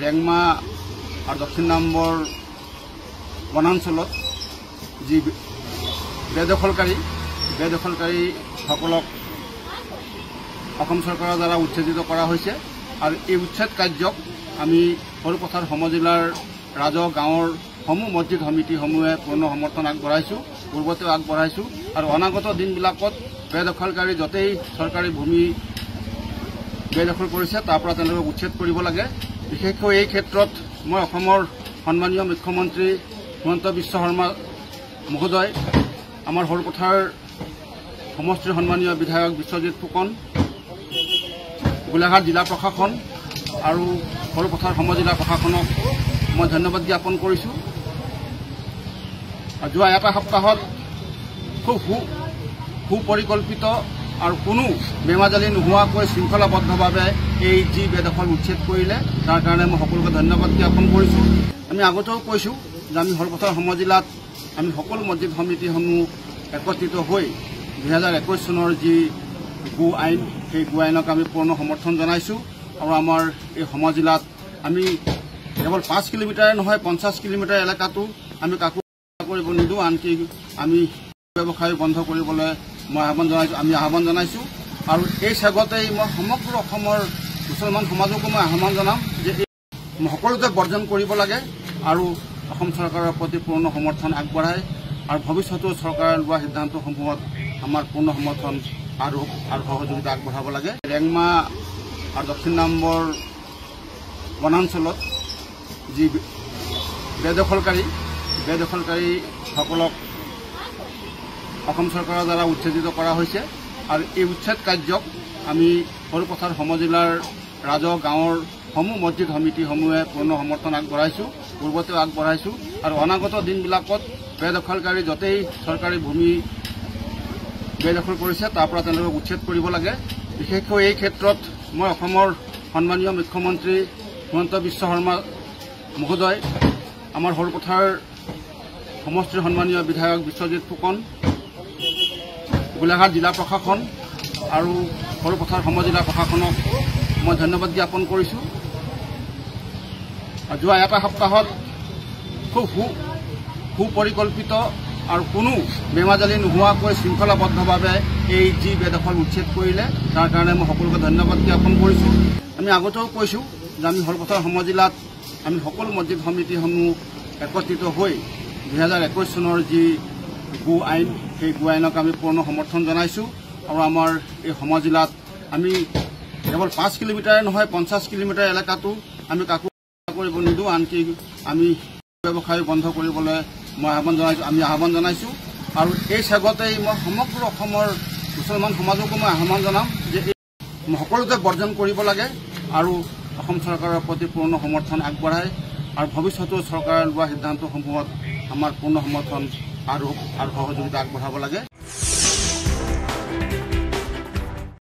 ৰেংমা আৰু দক্ষিণ নম্বৰ বনাঞ্চলত যি বেদখলকাৰীসকলক অসম চৰকাৰৰ দ্বাৰা উচ্ছেদিত কৰা হৈছে আৰু এই উচ্ছেদ কাৰ্যক আমি সৰুপথাৰ সমজিলাৰ ৰাজহ গাঁৱৰ সমূহ মছজিদ সমিতিসমূহে পূৰ্ণ সমৰ্থন আগবঢ়াইছোঁ, পূৰ্বতেও আগবঢ়াইছোঁ আৰু অনাগত দিনবিলাকত বেদখলকাৰী য'তেই চৰকাৰী ভূমি বেদখল কৰিছে তাৰ পৰা তেওঁলোকক উচ্ছেদ কৰিব লাগে। বিশেষকৈ এই ক্ষেত্ৰত মই অসমৰ সন্মানীয় মুখ্যমন্ত্ৰী হিমন্ত বিশ্ব শৰ্মা মহোদয়, আমাৰ সৰুপথাৰ সমষ্টিৰ সন্মানীয় বিধায়ক বিশ্বজিৎ ফুকন, গোলাঘাট জিলা প্ৰশাসন আৰু সৰুপথাৰ সমজিলা প্ৰশাসনক মই ধন্যবাদ জ্ঞাপন কৰিছোঁ। যোৱা এটা সপ্তাহত খুব সুপৰিকল্পিত আৰু কোনো বেমাজালি নোহোৱাকৈ শৃংখলাবদ্ধভাৱে এই যি বেদখল উচ্ছেদ কৰিলে তাৰ কাৰণে মই সকলোকে ধন্যবাদ জ্ঞাপন কৰিছোঁ। আমি আগতেও কৈছোঁ যে আমি সৰুপথাৰ সমজিলাত আমি সকলো মছজিদ সমিতিসমূহ একত্ৰিত হৈ 2021 চনৰ যি গো আইন সেই গো আইনক আমি পূৰ্ণ সমৰ্থন জনাইছোঁ আৰু আমাৰ এই সমজিলাত আমি কেৱল 5 কিলোমিটাৰে নহয় 50 কিলোমিটাৰ এলেকাটো আমি কাকো কৰিব নিদিওঁ, আনকি আমি ব্যৱসায় বন্ধ কৰিবলৈ আমি আহ্বান জনাইছোঁ আৰু এই স্বাগতেই মই সমগ্ৰ অসমৰ মুছলমান সমাজকো মই আহ্বান জনাম যে সকলোকে বৰ্জন কৰিব লাগে আৰু অসম চৰকাৰৰ প্ৰতি পূৰ্ণ সমৰ্থন আগবঢ়ায় আৰু ভৱিষ্যতেও চৰকাৰে লোৱা সিদ্ধান্তসমূহত আমাৰ পূৰ্ণ সমৰ্থন আৰু সহযোগিতা আগবঢ়াব লাগে। ৰেংমা আৰু দক্ষিণ নম্বৰ বনাঞ্চলত যি বেদখলকাৰীসকলক অসম চৰকাৰৰ দ্বাৰা উচ্ছেদিত কৰা হৈছে আৰু এই উচ্ছেদ কাৰ্যক আমি সৰুপথাৰ সমজিলাৰ ৰাজহ গাঁৱৰ সমূহ মছজিদ সমিতিসমূহে পূৰ্ণ সমৰ্থন আগবঢ়াইছোঁ, পূৰ্বতেও আগবঢ়াইছোঁ আৰু অনাগত দিনবিলাকত বেদখলকাৰী য'তেই চৰকাৰী ভূমি বেদখল কৰিছে তাৰ পৰা তেওঁলোকক উচ্ছেদ কৰিব লাগে। বিশেষকৈ এই ক্ষেত্ৰত মই অসমৰ সন্মানীয় মুখ্যমন্ত্ৰী হিমন্ত বিশ্ব শৰ্মা মহোদয়, আমাৰ সৰুপথাৰ সমষ্টিৰ সন্মানীয় বিধায়ক বিশ্বজিৎ ফুকন, গোলাঘাট জিলা প্ৰশাসন আৰু সৰুপথাৰ সমজিলা প্ৰশাসনক মই ধন্যবাদ জ্ঞাপন কৰিছোঁ। যোৱা এটা সপ্তাহত খুব সুপৰিকল্পিত আৰু কোনো বেমাজালি নোহোৱাকৈ শৃংখলাবদ্ধভাৱে এই যি বেদখল উচ্ছেদ কৰিলে তাৰ কাৰণে মই সকলোকে ধন্যবাদ জ্ঞাপন কৰিছোঁ। আমি আগতেও কৈছোঁ যে আমি সৰুপথাৰ সমজিলাত আমি সকলো মছজিদ সমিতিসমূহ একত্ৰিত হৈ 2021 চনৰ যি গো আইন সেই গো আইনক আমি পূৰ্ণ সমৰ্থন জনাইছোঁ আৰু আমাৰ এই সমজিলাত আমি কেৱল 5 কিলোমিটাৰে নহয় 50 কিলোমিটাৰ এলেকাটো আমি কাকো কৰিব নিদিওঁ, আনকি আমি ব্যৱসায় বন্ধ কৰিবলৈ আমি আহ্বান জনাইছোঁ আৰু এই স্বাগতেই মই সমগ্ৰ অসমৰ মুছলমান সমাজকো মই আহ্বান জনাম যে সকলোকে বৰ্জন কৰিব লাগে আৰু অসম চৰকাৰৰ প্ৰতি পূৰ্ণ সমৰ্থন আগবঢ়ায় আৰু ভৱিষ্যতেও চৰকাৰে লোৱা সিদ্ধান্তসমূহত আমাৰ পূৰ্ণ সমৰ্থন আৰু সহযোগিতা আগবঢ়াব লাগে।